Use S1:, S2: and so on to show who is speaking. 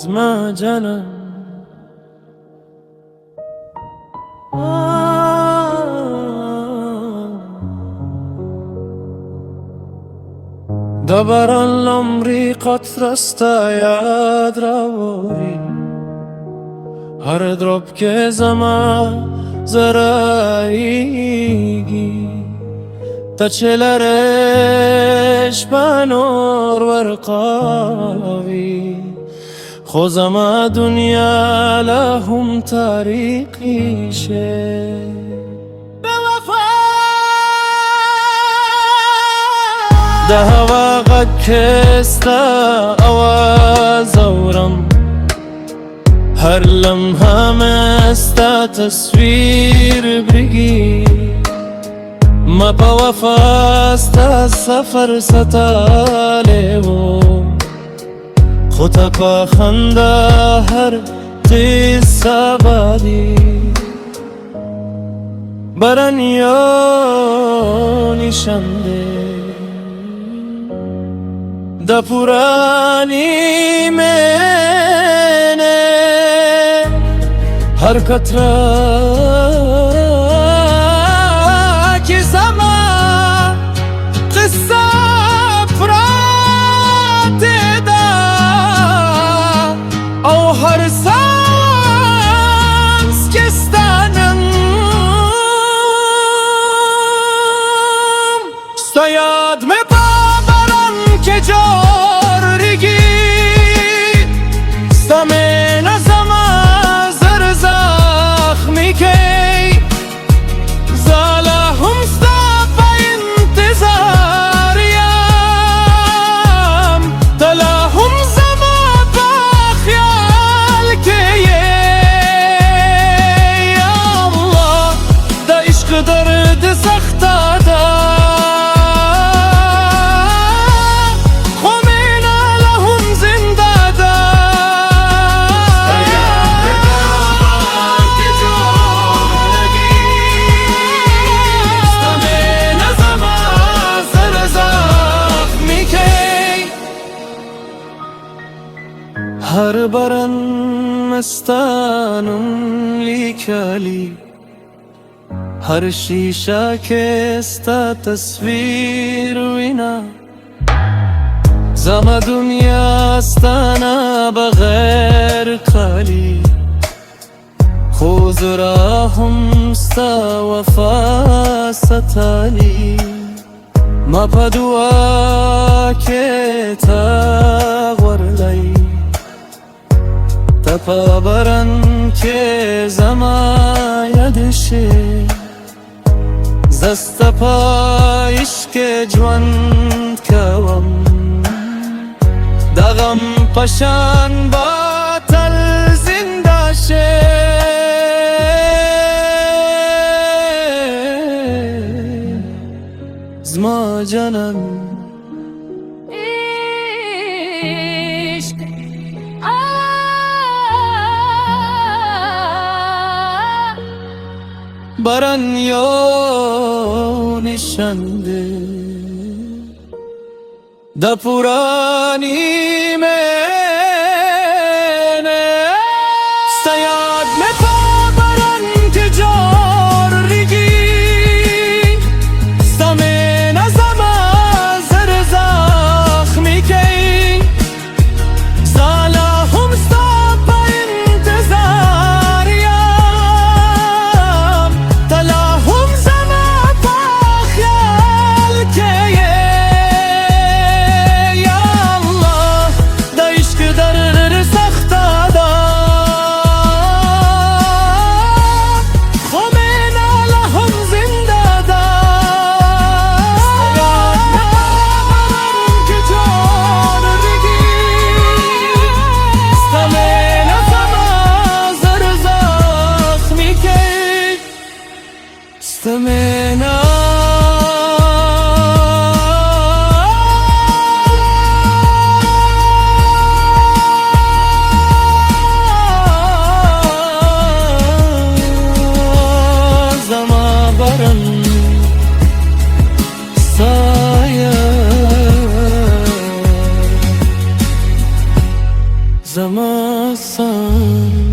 S1: زما جانم د باران لومړی قطره ستا یاد راوړي هر دروب کې زما زرایږي ته چې لرې شپه نور ورقاوي خو زما دنیا لا هم تاریخي شي د هوا غږ کې ستا اواز اورم هر لمحه مې ستا تصویر بریږي ما په وفا ستا سفر ستالی و خو ته په خندا هر قصه بادي باران یو نشان دی د پرانی مینه هر قطره که زما قصه پراته ده او هر سانس که ستانم ستا یاد می که جارگی سمین زما زر زخمی که زالا هم ستا پا انتظاریم تلا هم زما پا خیال که یا الله دا عشق درد سختا دا هر باران مستانم لیکلی هر شیشه که ستا تصویر وینا زما دنیا ستانا بغیر خالی خو زرا هم ستا وفا ستالی ما په دعا کې تا غوړلی په باران کې زما یاد شي زه ستا په عشق ژوند کوم د غم په شان به تل زنده شي زما جانم باران یو نشان دی د پرانی مینه ستا یاد مې په باران کې جارېږي ستا مینه زما زر زخمي کوي زه لا هم ستا په انتظار یم تلا هم زما په خیال کې یا الله د عشق درد سخته ده خو مینه لا هم زنده ده که جارېږي ستا مینه زما زر زخمي کوي ستا مینه زما باران سایه زما آسان